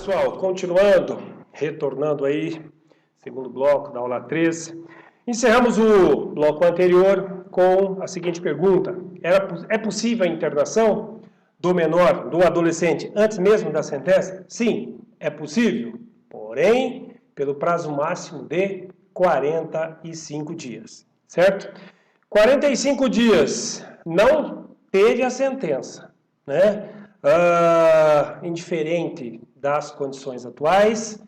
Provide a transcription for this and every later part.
pessoal, continuando, retornando aí, segundo bloco da aula 3. Encerramos o bloco anterior com a seguinte pergunta: é possível a internação do menor, do adolescente, antes mesmo da sentença? Sim, é possível, porém, pelo prazo máximo de 45 dias, certo? 45 dias, não teve a sentença, né? Indiferente das condições atuais,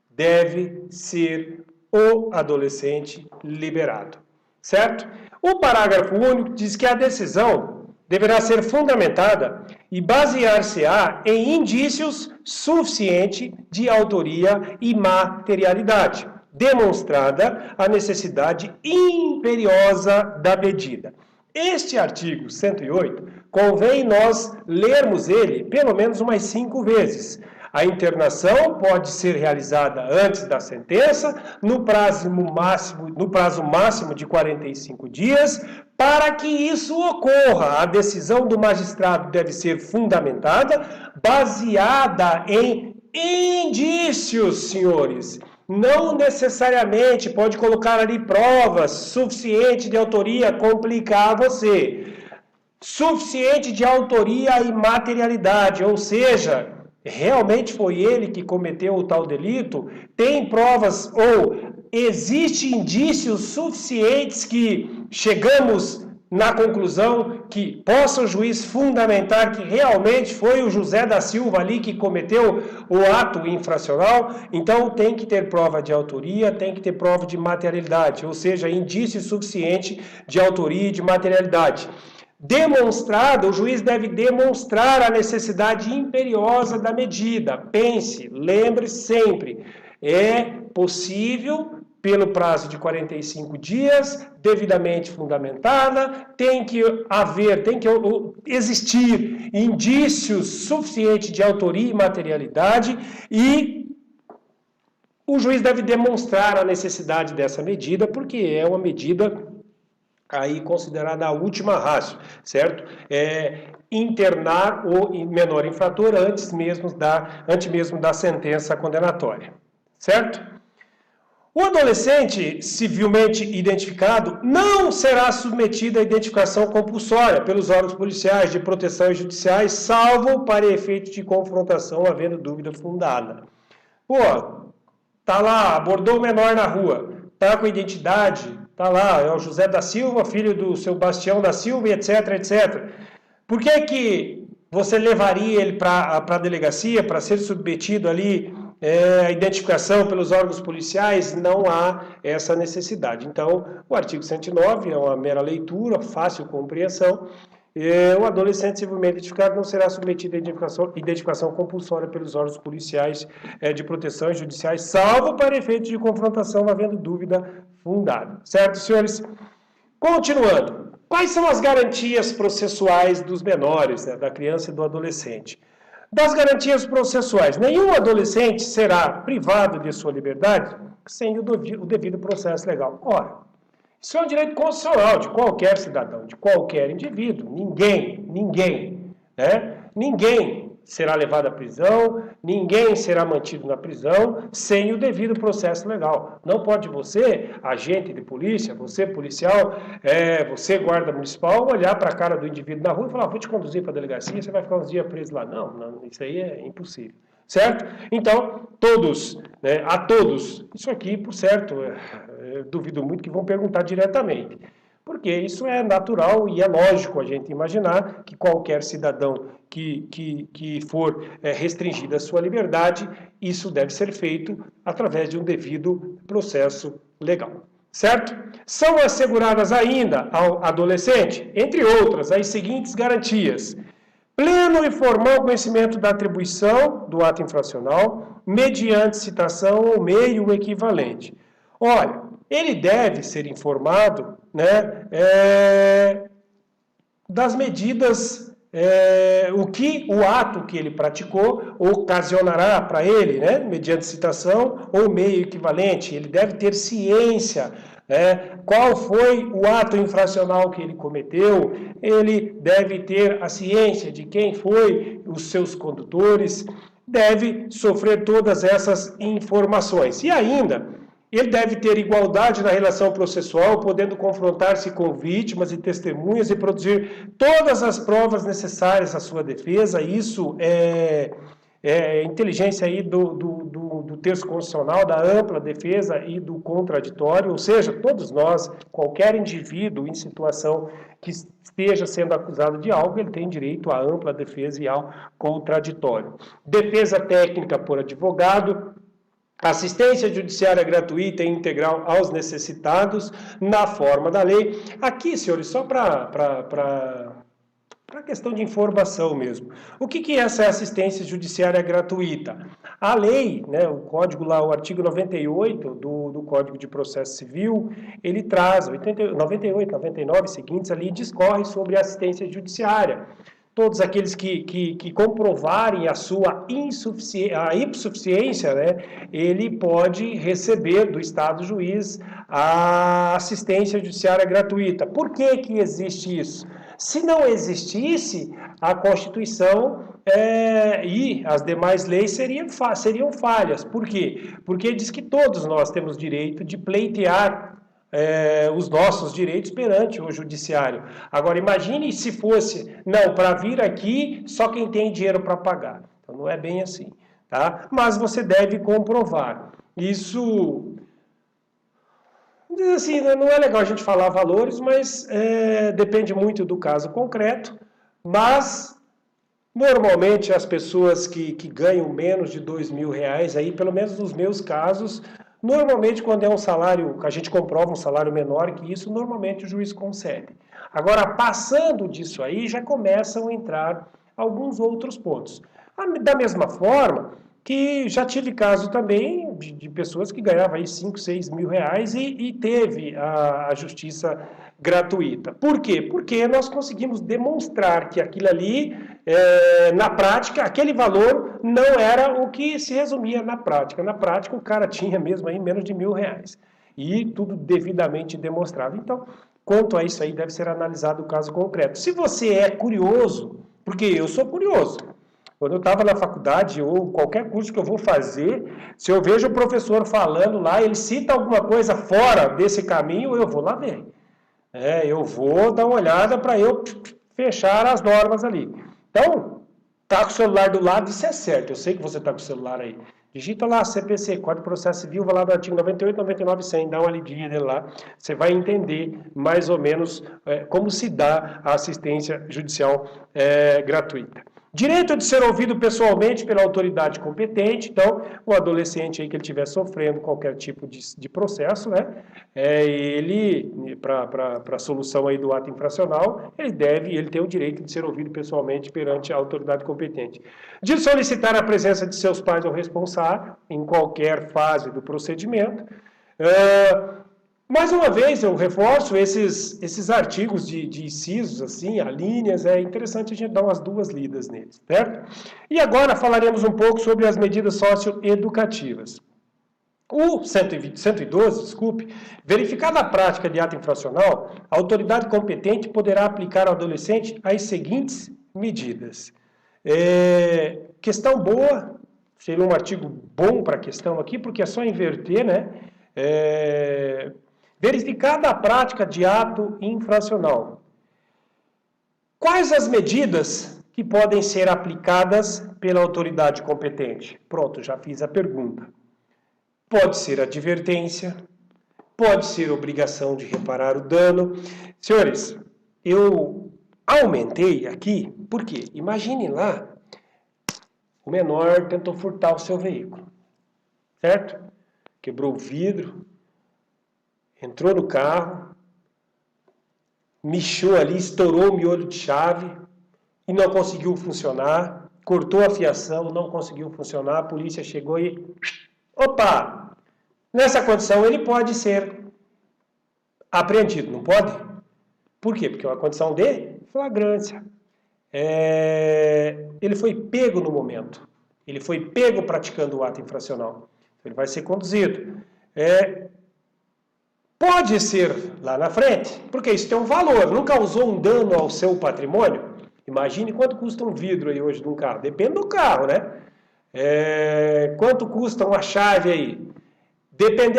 deve ser o adolescente liberado, certo? O parágrafo único diz que a decisão deverá ser fundamentada e basear-se-á em indícios suficientes de autoria e materialidade, demonstrada a necessidade imperiosa da medida. Este artigo 108, convém nós lermos ele pelo menos umas 5 vezes. A internação pode ser realizada antes da sentença, no prazo máximo de 45 dias. Para que isso ocorra, a decisão do magistrado deve ser fundamentada, baseada em indícios, senhores. Não necessariamente pode colocar ali provas suficientes de autoria, complicar você. Suficiente de autoria e materialidade, ou seja, realmente foi ele que cometeu o tal delito, tem provas ou existem indícios suficientes que chegamos na conclusão que possa o juiz fundamentar que realmente foi o José da Silva ali que cometeu o ato infracional. Então tem que ter prova de autoria, tem que ter prova de materialidade, ou seja, indício suficiente de autoria e de materialidade. Demonstrado, o juiz deve demonstrar a necessidade imperiosa da medida. Pense, lembre sempre, é possível, pelo prazo de 45 dias, devidamente fundamentada, tem que existir indícios suficientes de autoria e materialidade e o juiz deve demonstrar a necessidade dessa medida, porque é uma medida aí considerada a última ratio, certo? Internar o menor infrator antes mesmo da sentença condenatória, certo? O adolescente civilmente identificado não será submetido à identificação compulsória pelos órgãos policiais de proteção e judiciais, salvo para efeito de confrontação, havendo dúvida fundada. Pô, tá lá, abordou o menor na rua, tá com identidade, tá lá, é o José da Silva, filho do seu Bastião da Silva, etc, etc. Por que você levaria ele para a delegacia para ser submetido ali a identificação pelos órgãos policiais? Não há essa necessidade. Então, o artigo 109 é uma mera leitura, fácil compreensão. O adolescente civilmente identificado não será submetido à identificação compulsória pelos órgãos policiais de proteção e judiciais, salvo para efeito de confrontação, havendo dúvida fundada. Certo, senhores? Continuando. Quais são as garantias processuais dos menores, né, da criança e do adolescente? Das garantias processuais, nenhum adolescente será privado de sua liberdade sem o devido processo legal. Ora, isso é um direito constitucional de qualquer cidadão, de qualquer indivíduo. Ninguém será levado à prisão, ninguém será mantido na prisão sem o devido processo legal. Não pode você, agente de polícia, você policial, você guarda municipal, olhar para a cara do indivíduo na rua e falar: vou te conduzir para a delegacia, você vai ficar uns dias preso lá. Não, isso aí é impossível. Certo? Então, a todos, isso aqui, por certo, duvido muito que vão perguntar diretamente. Porque isso é natural e é lógico a gente imaginar que qualquer cidadão que for restringida a sua liberdade, isso deve ser feito através de um devido processo legal. Certo? São asseguradas ainda ao adolescente, entre outras, as seguintes garantias: pleno e formal conhecimento da atribuição do ato infracional, mediante citação ou meio equivalente. Olha, ele deve ser informado, né, das medidas, o ato que ele praticou ocasionará para ele, né, mediante citação ou meio equivalente. Ele deve ter ciência, qual foi o ato infracional que ele cometeu, ele deve ter a ciência de quem foi os seus condutores, deve sofrer todas essas informações. E ainda, ele deve ter igualdade na relação processual, podendo confrontar-se com vítimas e testemunhas e produzir todas as provas necessárias à sua defesa. Isso é inteligência aí do texto constitucional, da ampla defesa e do contraditório, ou seja, todos nós, qualquer indivíduo em situação que esteja sendo acusado de algo, ele tem direito à ampla defesa e ao contraditório. Defesa técnica por advogado, assistência judiciária gratuita e integral aos necessitados, na forma da lei. Aqui, senhores, só para questão de informação mesmo. O que é essa assistência judiciária gratuita? A lei, né, o código lá, o artigo 98 do Código de Processo Civil, ele traz, 98, 99 seguintes ali, discorre sobre assistência judiciária. Todos aqueles que comprovarem a sua insuficiência, né, ele pode receber do Estado juiz a assistência judiciária gratuita. Por que que existe isso? Se não existisse, a Constituição e as demais leis seriam falhas. Por quê? Porque diz que todos nós temos direito de pleitear os nossos direitos perante o judiciário. Agora, imagine se fosse, não, para vir aqui, só quem tem dinheiro para pagar. Então, não é bem assim, tá? Mas você deve comprovar. Isso, assim, não é legal a gente falar valores, mas depende muito do caso concreto, mas normalmente as pessoas que ganham menos de R$2.000, aí, pelo menos nos meus casos, normalmente, quando é um salário, a gente comprova um salário menor que isso, normalmente o juiz concede. Agora, passando disso aí, já começam a entrar alguns outros pontos. Da mesma forma que já tive caso também de pessoas que ganhavam aí 5, 6 mil reais e teve a justiça gratuita. Por quê? Porque nós conseguimos demonstrar que aquilo ali, na prática, aquele valor não era o que se resumia na prática. Na prática, o cara tinha mesmo aí menos de R$1.000. E tudo devidamente demonstrado. Então, quanto a isso aí, deve ser analisado o caso concreto. Se você é curioso, porque eu sou curioso, quando eu estava na faculdade ou qualquer curso que eu vou fazer, se eu vejo o professor falando lá, ele cita alguma coisa fora desse caminho, eu vou lá ver. Eu vou dar uma olhada para eu fechar as normas ali. Então, tá com o celular do lado, isso é certo. Eu sei que você está com o celular aí. Digita lá CPC, Código de Processo Civil, vai lá no artigo 98, 99 e 100, dá uma lidinha nele lá. Você vai entender mais ou menos como se dá a assistência judicial gratuita. Direito de ser ouvido pessoalmente pela autoridade competente. Então, o adolescente aí que ele estiver sofrendo qualquer tipo de processo, né, ele, para a solução aí do ato infracional, ele tem o direito de ser ouvido pessoalmente perante a autoridade competente. De solicitar a presença de seus pais ou responsável em qualquer fase do procedimento. Mais uma vez, eu reforço esses artigos de incisos, assim, alíneas, é interessante a gente dar umas duas lidas neles, certo? E agora falaremos um pouco sobre as medidas socioeducativas. O 112, desculpe, verificada a prática de ato infracional, a autoridade competente poderá aplicar ao adolescente as seguintes medidas. Questão boa, seria um artigo bom para a questão aqui, porque é só inverter, né? Verificada a prática de ato infracional. Quais as medidas que podem ser aplicadas pela autoridade competente? Pronto, já fiz a pergunta. Pode ser advertência, pode ser obrigação de reparar o dano. Senhores, eu aumentei aqui, por quê? Imagine lá, o menor tentou furtar o seu veículo, certo? Quebrou o vidro, entrou no carro, mexeu ali, estourou o miolo de chave e não conseguiu funcionar, cortou a fiação, não conseguiu funcionar, a polícia chegou e... Opa! Nessa condição ele pode ser apreendido, não pode? Por quê? Porque é uma condição de flagrância. Ele foi pego no momento, ele foi pego praticando o ato infracional, ele vai ser conduzido. Pode ser lá na frente, porque isso tem um valor, não causou um dano ao seu patrimônio. Imagine quanto custa um vidro aí hoje de um carro, depende do carro, né? Quanto custa uma chave aí?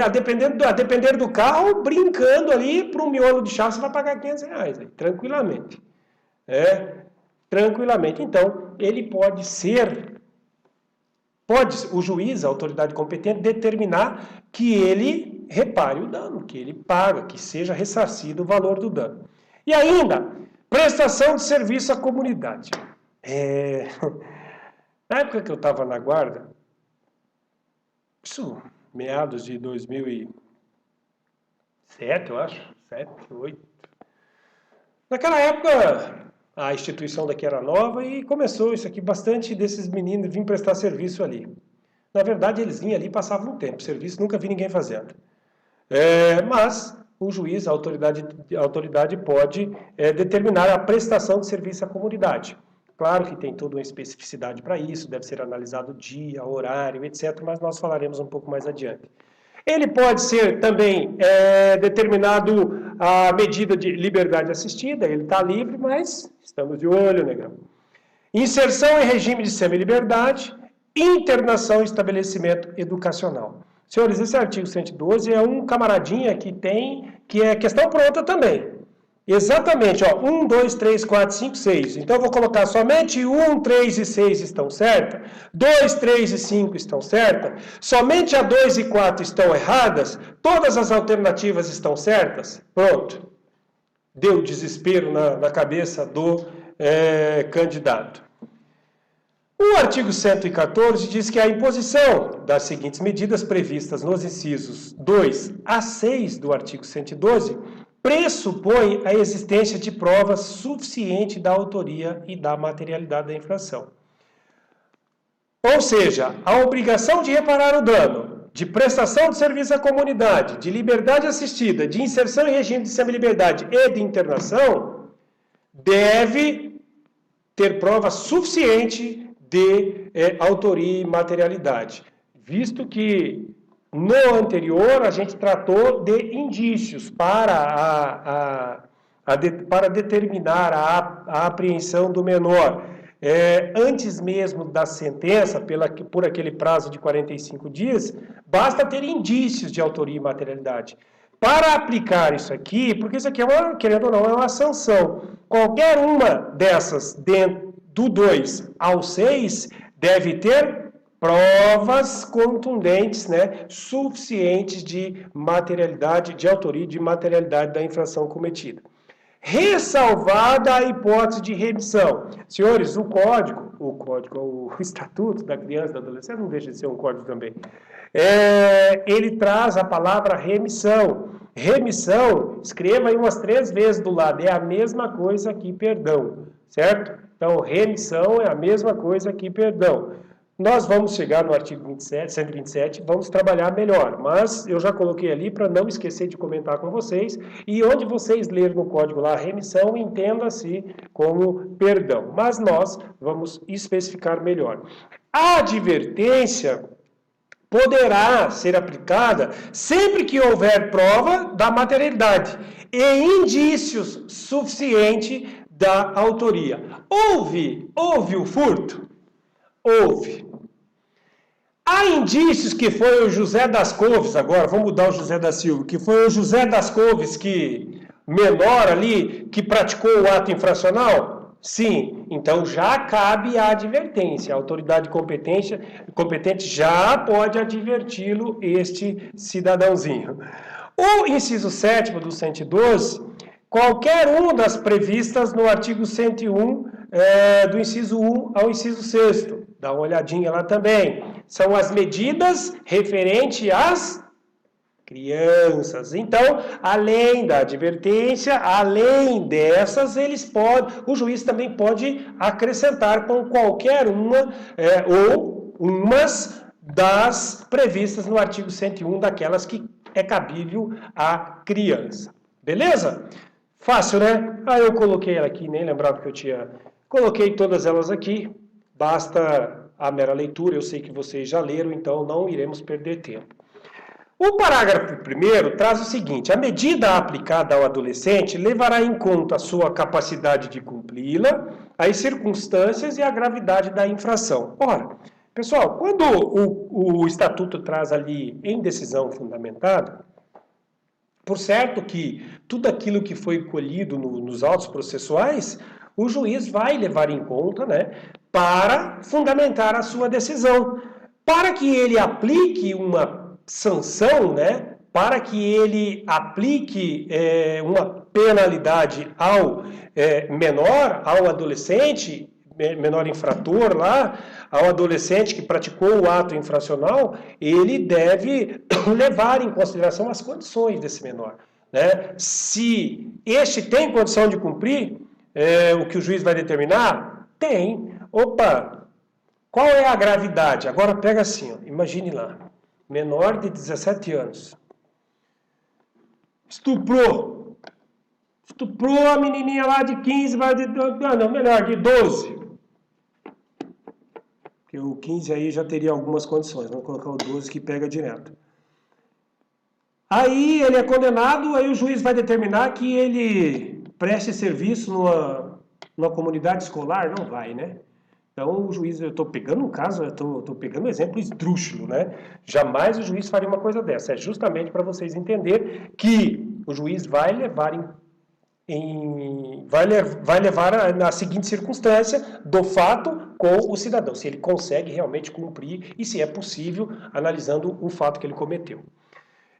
A depender do carro, brincando ali, para um miolo de chave, você vai pagar R$500 aí, tranquilamente. Tranquilamente. Então, ele pode ser, o juiz, a autoridade competente, determinar que ele repare o dano, que ele paga, que seja ressarcido o valor do dano. E ainda, prestação de serviço à comunidade. Na época que eu estava na guarda, isso, meados de 2007, eu acho, 7, 8. Naquela época, a instituição daqui era nova e começou isso aqui, bastante desses meninos vinham prestar serviço ali. Na verdade, eles vinham ali e passavam um tempo, serviço nunca vi ninguém fazendo. Mas o juiz, a autoridade pode determinar a prestação de serviço à comunidade. Claro que tem toda uma especificidade para isso, deve ser analisado o dia, horário, etc., mas nós falaremos um pouco mais adiante. Ele pode ser também determinado a medida de liberdade assistida, ele está livre, mas estamos de olho, negão. Inserção em regime de semi-liberdade, internação em estabelecimento educacional. Senhores, esse artigo 112 é um camaradinha que é questão pronta também. Exatamente, ó, 1, 2, 3, 4, 5, 6. Então, eu vou colocar somente 1, 3 e 6 estão certas, 2, 3 e 5 estão certas, somente a 2 e 4 estão erradas, todas as alternativas estão certas. Pronto. Deu desespero na cabeça do candidato. O artigo 114 diz que a imposição das seguintes medidas previstas nos incisos 2 a 6 do artigo 112 pressupõe a existência de prova suficiente da autoria e da materialidade da infração. Ou seja, a obrigação de reparar o dano, de prestação de serviço à comunidade, de liberdade assistida, de inserção em regime de semi-liberdade e de internação, deve ter prova suficiente de autoria e materialidade, visto que no anterior, a gente tratou de indícios para determinar a apreensão do menor. Antes mesmo da sentença, por aquele prazo de 45 dias, basta ter indícios de autoria e materialidade. Para aplicar isso aqui, porque isso aqui, querendo ou não, é uma sanção. Qualquer uma dessas, do 2 ao 6, deve ter provas contundentes, suficientes de materialidade, de autoria e de materialidade da infração cometida. Ressalvada a hipótese de remissão. Senhores, o Estatuto da Criança e do Adolescente, não deixa de ser um código também, ele traz a palavra remissão. Remissão, escreva aí umas 3 vezes do lado, é a mesma coisa que perdão, certo? Então, remissão é a mesma coisa que perdão. Nós vamos chegar no artigo 127, vamos trabalhar melhor, mas eu já coloquei ali para não esquecer de comentar com vocês, e onde vocês lerem no código lá, remissão, entenda-se como perdão, mas nós vamos especificar melhor. A advertência poderá ser aplicada sempre que houver prova da materialidade e indícios suficientes da autoria. Houve o furto? Houve. Há indícios que foi o José das Couves, agora vamos mudar o José da Silva, que foi o José das Couves menor ali, que praticou o ato infracional? Sim, então já cabe a advertência, a autoridade competente já pode adverti-lo, este cidadãozinho. O inciso 7º do 112, qualquer uma das previstas no artigo 101, do inciso 1 ao inciso 6º, dá uma olhadinha lá também, são as medidas referentes às crianças. Então, além da advertência, além dessas, o juiz também pode acrescentar com qualquer uma ou umas das previstas no artigo 101, daquelas que é cabível à criança. Beleza? Fácil, né? Eu coloquei ela aqui, nem lembrava que eu tinha... Coloquei todas elas aqui, basta a mera leitura, eu sei que vocês já leram, então não iremos perder tempo. O parágrafo 1º traz o seguinte: a medida aplicada ao adolescente levará em conta a sua capacidade de cumpri-la, as circunstâncias e a gravidade da infração. Ora, Pessoal, quando o estatuto traz ali em decisão fundamentada, por certo que tudo aquilo que foi colhido nos autos processuais, o juiz vai levar em conta, né, para fundamentar a sua decisão. Para que ele aplique uma sanção, né, para que ele aplique uma penalidade ao menor, ao adolescente, menor infrator lá, ao adolescente que praticou o ato infracional, ele deve levar em consideração as condições desse menor, né? Se este tem condição de cumprir o que o juiz vai determinar, tem. Opa, qual é a gravidade? Agora pega assim, ó, imagine lá, menor de 17 anos, estuprou a menininha lá de 15, menor de 12. Porque o 15 aí já teria algumas condições, vamos colocar o 12 que pega direto. Aí ele é condenado, aí o juiz vai determinar que ele preste serviço numa comunidade escolar? Não vai, né? Então o juiz, eu estou pegando um caso, eu estou pegando um exemplo esdrúxulo, né? Jamais o juiz faria uma coisa dessa. É justamente para vocês entenderem que o juiz vai levar vai levar na seguinte circunstância do fato com o cidadão, se ele consegue realmente cumprir e se é possível, analisando o fato que ele cometeu.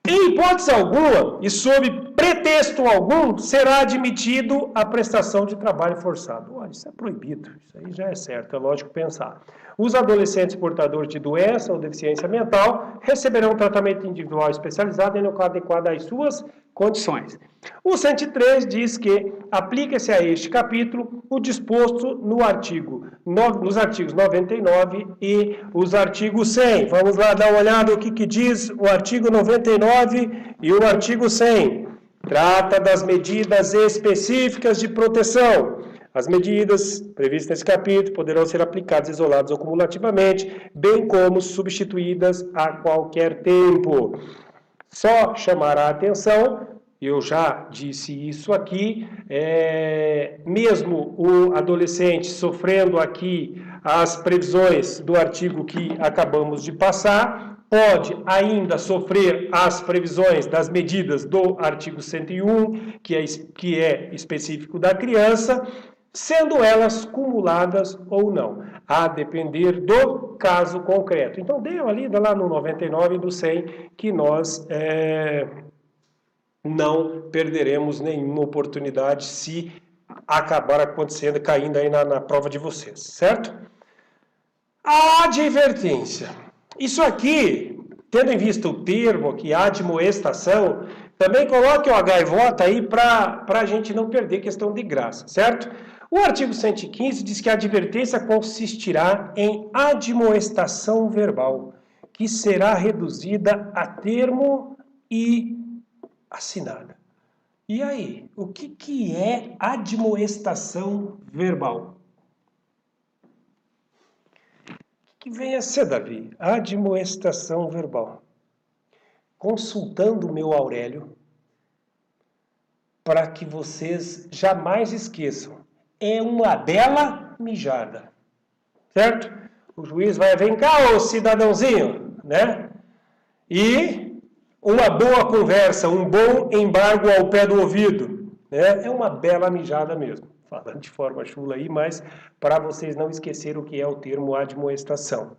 Em hipótese alguma e sob pretexto algum, será admitido a prestação de trabalho forçado. Olha, isso é proibido, isso aí já é certo, é lógico pensar. Os adolescentes portadores de doença ou deficiência mental receberão tratamento individual especializado em local adequado às suas condições. O 103 diz que aplica-se a este capítulo o disposto nos artigos 99 e os artigos 100. Vamos lá dar uma olhada o que diz o artigo 99 e o artigo 100. Trata das medidas específicas de proteção. As medidas previstas nesse capítulo poderão ser aplicadas isoladas ou cumulativamente, bem como substituídas a qualquer tempo. Só chamará a atenção, eu já disse isso aqui, mesmo o adolescente sofrendo aqui as previsões do artigo que acabamos de passar, pode ainda sofrer as previsões das medidas do artigo 101, que é específico da criança, sendo elas cumuladas ou não, a depender do caso concreto. Então, dê uma lida lá no 99 e no 100, que nós não perderemos nenhuma oportunidade se acabar acontecendo, caindo aí na prova de vocês, certo? A advertência. Isso aqui, tendo em vista o termo aqui, admoestação, também coloque o gaivota aí para a gente não perder questão de graça, certo? O artigo 115 diz que a advertência consistirá em admoestação verbal, que será reduzida a termo e assinada. E aí, o que é admoestação verbal? O que vem a ser, Davi? Admoestação verbal. Consultando o meu Aurélio, para que vocês jamais esqueçam, é uma bela mijada, certo? O juiz vai, vem cá, ô cidadãozinho, né? E uma boa conversa, um bom embargo ao pé do ouvido, né? É uma bela mijada mesmo, falando de forma chula aí, mas para vocês não esquecerem o que é o termo admoestação.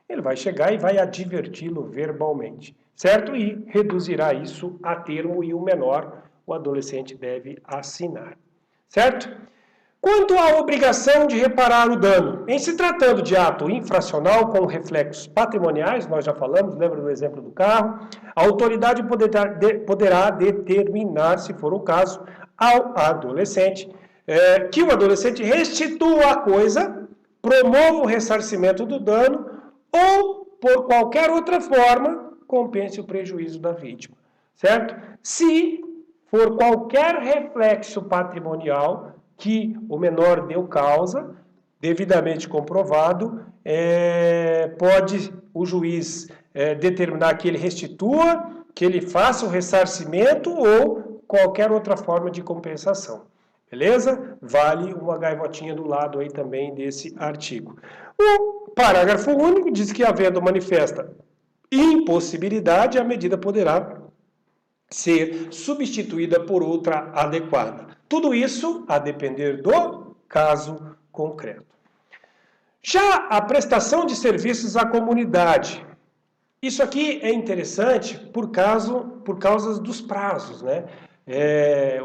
Ele vai chegar e vai adverti-lo verbalmente, certo? E reduzirá isso a termo e o menor, o adolescente deve assinar, certo? Quanto à obrigação de reparar o dano, em se tratando de ato infracional com reflexos patrimoniais, nós já falamos, lembra do exemplo do carro, a autoridade poderá determinar, se for o caso, ao adolescente, que o adolescente restitua a coisa, promova o ressarcimento do dano ou, por qualquer outra forma, compense o prejuízo da vítima, certo? Se for qualquer reflexo patrimonial que o menor deu causa, devidamente comprovado, pode o juiz determinar que ele restitua, que ele faça o ressarcimento ou qualquer outra forma de compensação. Beleza? Vale uma gaivotinha do lado aí também desse artigo. O parágrafo único diz que, havendo manifesta impossibilidade, a medida poderá ser substituída por outra adequada. Tudo isso a depender do caso concreto. Já a prestação de serviços à comunidade. Isso aqui é interessante por causa dos prazos, né?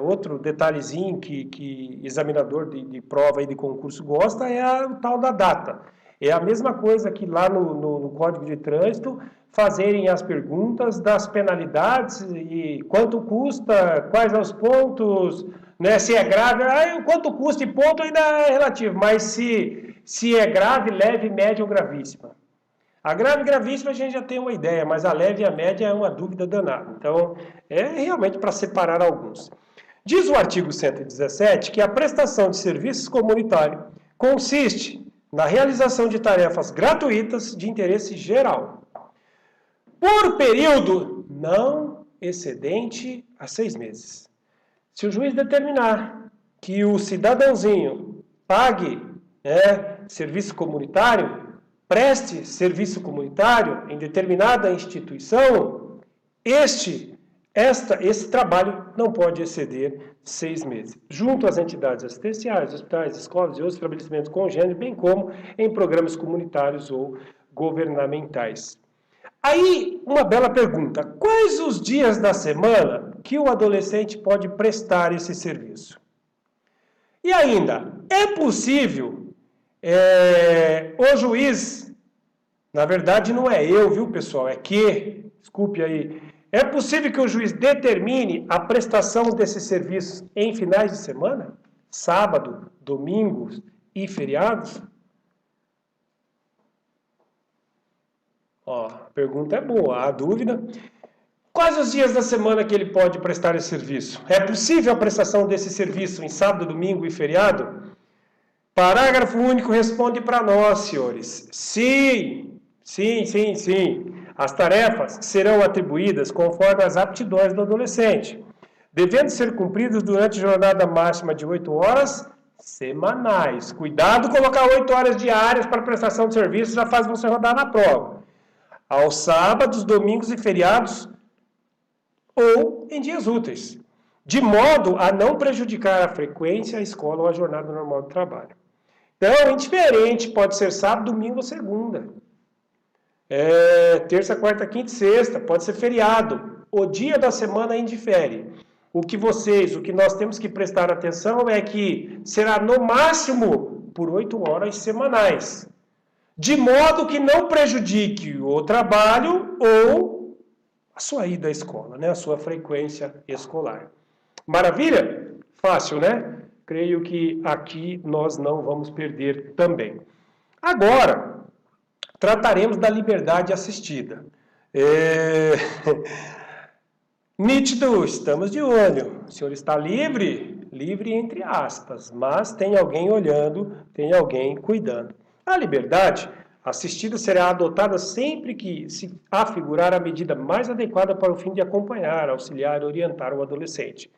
Outro detalhezinho que examinador de prova e de concurso gosta é o tal da data. É a mesma coisa que lá no Código de Trânsito fazerem as perguntas das penalidades e quanto custa, quais os pontos, né? Se é grave, quanto custa e ponto ainda é relativo, mas se é grave, leve, média ou gravíssima. A grave e gravíssima a gente já tem uma ideia, mas a leve e a média é uma dúvida danada. Então, é realmente para separar alguns. Diz o artigo 117 que a prestação de serviços comunitários consiste na realização de tarefas gratuitas de interesse geral, por período não excedente a 6 meses. Se o juiz determinar que o cidadãozinho pague serviço comunitário, preste serviço comunitário em determinada instituição, esse trabalho não pode exceder 6 meses, junto às entidades assistenciais, hospitais, escolas e outros estabelecimentos congêneres, bem como em programas comunitários ou governamentais. Aí, uma bela pergunta: quais os dias da semana que o adolescente pode prestar esse serviço? E ainda, é possível o juiz, na verdade não é eu, viu pessoal, desculpe aí, é possível que o juiz determine a prestação desses serviços em finais de semana? Sábado, domingos e feriados? A pergunta é boa, a dúvida. Quais os dias da semana que ele pode prestar esse serviço? É possível a prestação desse serviço em sábado, domingo e feriado? Parágrafo único responde para nós, senhores. Sim. As tarefas serão atribuídas conforme as aptidões do adolescente, devendo ser cumpridas durante jornada máxima de 8 horas semanais. Cuidado colocar 8 horas diárias para prestação de serviço, já faz você rodar na prova. Aos sábados, domingos e feriados ou em dias úteis, de modo a não prejudicar a frequência, a escola ou a jornada normal de trabalho. Então, indiferente, pode ser sábado, domingo ou segunda. Terça, quarta, quinta e sexta, pode ser feriado. O dia da semana indifere. O que nós temos que prestar atenção é que será no máximo por 8 horas semanais, de modo que não prejudique o trabalho ou a sua ida à escola, né? A sua frequência escolar. Maravilha? Fácil, né? Creio que aqui nós não vamos perder também. Agora, trataremos da liberdade assistida. Nítido, estamos de olho. O senhor está livre? Livre entre aspas, mas tem alguém olhando, tem alguém cuidando. A liberdade assistida será adotada sempre que se afigurar a medida mais adequada para o fim de acompanhar, auxiliar e orientar o adolescente.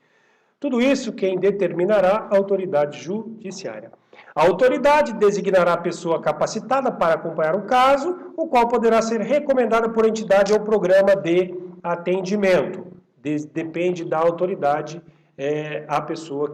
Tudo isso quem determinará a autoridade judiciária. A autoridade designará a pessoa capacitada para acompanhar o caso, o qual poderá ser recomendado por entidade ou programa de atendimento. Depende da autoridade, a pessoa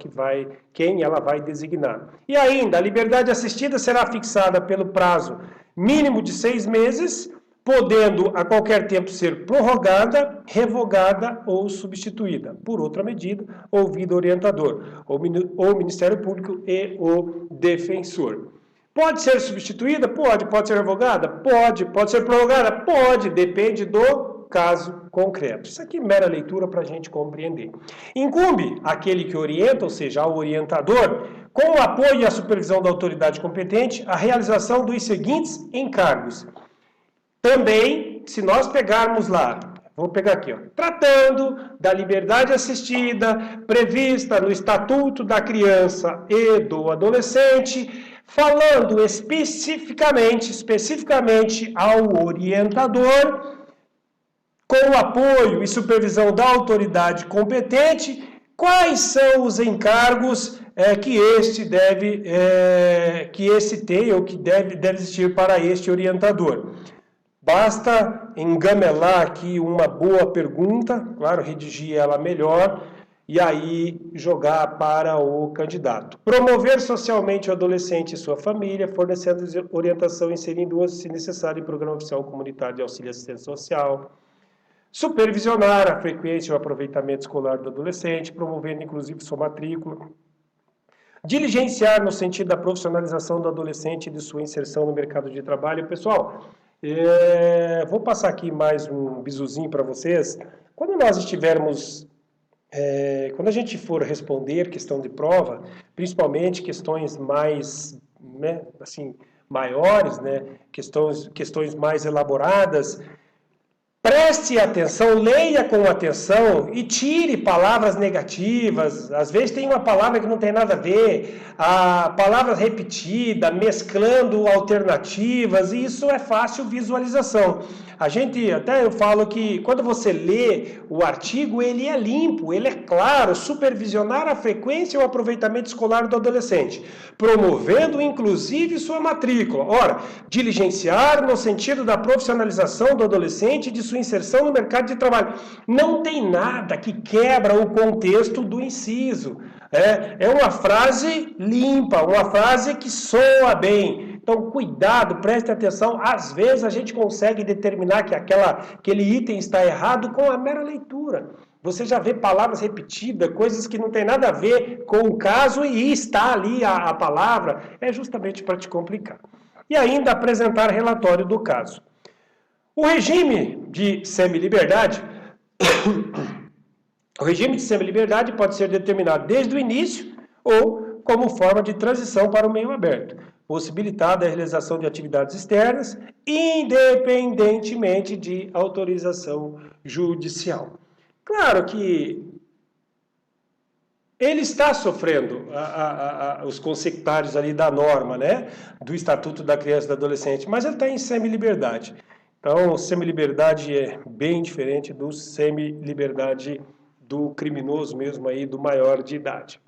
quem ela vai designar. E ainda, a liberdade assistida será fixada pelo prazo mínimo de 6 meses, podendo a qualquer tempo ser prorrogada, revogada ou substituída por outra medida, ouvido o orientador, ou o Ministério Público e o defensor. Pode ser substituída? Pode. Pode ser revogada? Pode. Pode ser prorrogada? Pode. Depende do caso concreto. Isso aqui é mera leitura para a gente compreender. Incumbe aquele que orienta, ou seja, ao orientador, com o apoio e a supervisão da autoridade competente, a realização dos seguintes encargos. Também, se nós pegarmos lá, vou pegar aqui, tratando da liberdade assistida prevista no Estatuto da Criança e do Adolescente, falando especificamente ao orientador, com o apoio e supervisão da autoridade competente, quais são os encargos que esse tem ou que deve existir para este orientador. Basta engamelar aqui uma boa pergunta, claro, redigir ela melhor, e aí jogar para o candidato. Promover socialmente o adolescente e sua família, fornecendo orientação, inserindo-os, se necessário, em programa oficial comunitário de auxílio e assistência social. Supervisionar a frequência e o aproveitamento escolar do adolescente, promovendo inclusive sua matrícula. Diligenciar no sentido da profissionalização do adolescente e de sua inserção no mercado de trabalho. Pessoal, vou passar aqui mais um bisuzinho para vocês. Quando nós estivermos, quando a gente for responder questão de prova, principalmente questões mais, né, assim, maiores, né, questões mais elaboradas, preste atenção, leia com atenção e tire palavras negativas. Às vezes tem uma palavra que não tem nada a ver, a palavra repetida, mesclando alternativas, e isso é fácil visualização. Até eu falo que quando você lê o artigo, ele é limpo, ele é claro, supervisionar a frequência e o aproveitamento escolar do adolescente, promovendo inclusive sua matrícula. Ora, diligenciar no sentido da profissionalização do adolescente e de sua inserção no mercado de trabalho. Não tem nada que quebra o contexto do inciso. É uma frase limpa, uma frase que soa bem. Então, cuidado, preste atenção. Às vezes a gente consegue determinar que aquele item está errado com a mera leitura. Você já vê palavras repetidas, coisas que não tem nada a ver com o caso e está ali a palavra. É justamente para te complicar. E ainda apresentar relatório do caso. O regime de semi-liberdade pode ser determinado desde o início ou como forma de transição para o meio aberto, possibilitada a realização de atividades externas, independentemente de autorização judicial. Claro que ele está sofrendo os consectários ali da norma, né, do Estatuto da Criança e do Adolescente, mas ele está em semi-liberdade. Então, semi-liberdade é bem diferente do semi-liberdade do criminoso mesmo aí, do maior de idade.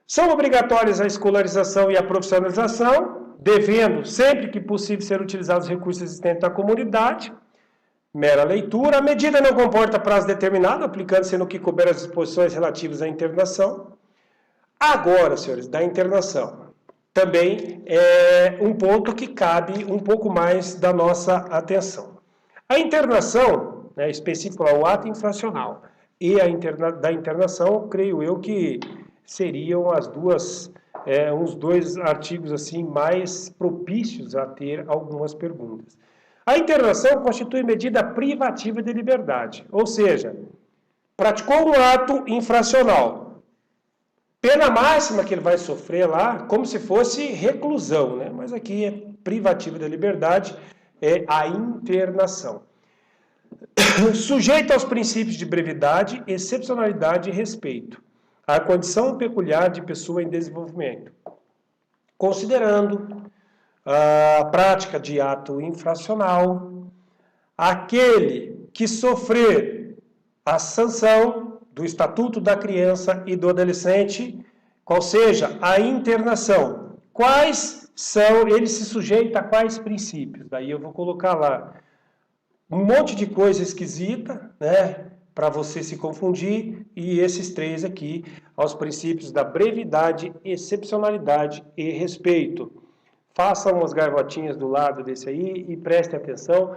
São obrigatórias a escolarização e a profissionalização, devendo, sempre que possível, ser utilizados os recursos existentes na comunidade. Mera leitura. A medida não comporta prazo determinado, aplicando-se no que couber as disposições relativas à internação. Agora, senhores, da internação. Também é um ponto que cabe um pouco mais da nossa atenção. A internação, né, específico ao ato infracional, e da internação, creio eu que seriam os dois artigos assim mais propícios a ter algumas perguntas. A internação constitui medida privativa de liberdade, ou seja, praticou um ato infracional. Pena máxima que ele vai sofrer lá, como se fosse reclusão, né? Mas aqui é privativa da liberdade, é a internação. Sujeito aos princípios de brevidade, excepcionalidade e respeito à condição peculiar de pessoa em desenvolvimento, considerando a prática de ato infracional, aquele que sofrer a sanção do Estatuto da Criança e do Adolescente, qual seja a internação. Ele se sujeita a quais princípios? Daí eu vou colocar lá um monte de coisa esquisita, né, para você se confundir, e esses três aqui, aos princípios da brevidade, excepcionalidade e respeito. Faça umas gaivotinhas do lado desse aí e preste atenção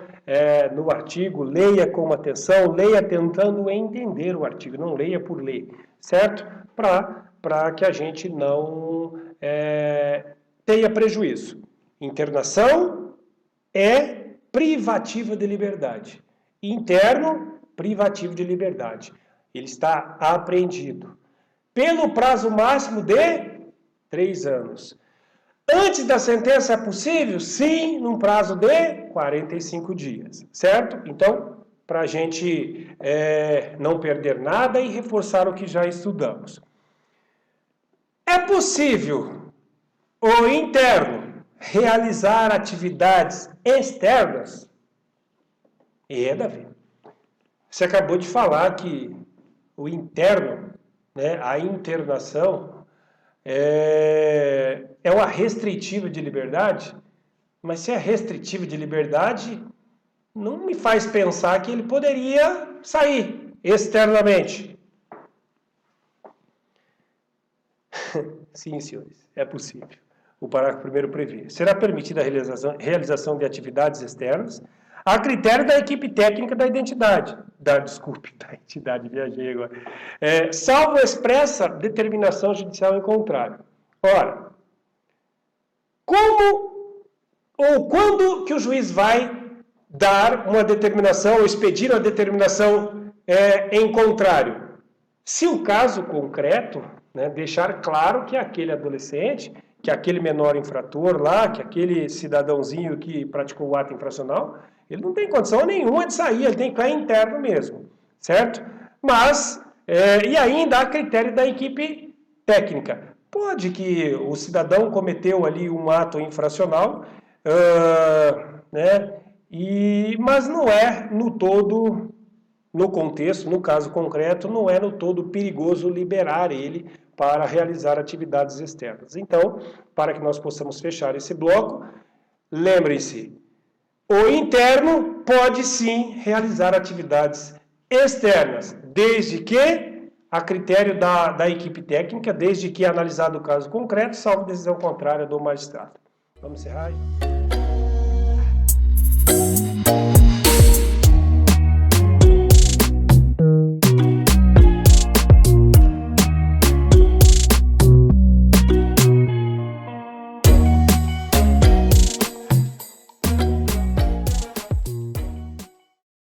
no artigo, leia com atenção, leia tentando entender o artigo, não leia por ler, certo? Para que a gente não tenha prejuízo. Internação é privativa de liberdade. Interno, privativo de liberdade. Ele está apreendido. Pelo prazo máximo de 3 anos. Antes da sentença é possível? Sim, num prazo de 45 dias, certo? Então, para a gente não perder nada e reforçar o que já estudamos. É possível o interno realizar atividades externas? Davi. Você acabou de falar que o interno, né, a internação, é uma restritiva de liberdade, mas se é restritiva de liberdade, não me faz pensar que ele poderia sair externamente. Sim, senhores, é possível. O parágrafo 1º prevê: será permitida a realização de atividades externas a critério da equipe técnica da entidade, viajei agora, salvo expressa determinação judicial em contrário. Ora, como ou quando que o juiz vai dar uma determinação, ou expedir uma determinação em contrário? Se o caso concreto, né, deixar claro que aquele adolescente, que aquele menor infrator lá, que aquele cidadãozinho que praticou o ato infracional, ele não tem condição nenhuma de sair, ele tem que ficar interno mesmo, certo? Mas, e ainda a critério da equipe técnica. Pode que o cidadão cometeu ali um ato infracional, né, mas não é no todo, no contexto, no caso concreto, não é no todo perigoso liberar ele para realizar atividades externas. Então, para que nós possamos fechar esse bloco, lembrem-se, o interno pode sim realizar atividades externas, desde que a critério da equipe técnica, desde que analisado o caso concreto, salvo decisão contrária do magistrado. Vamos encerrar aí.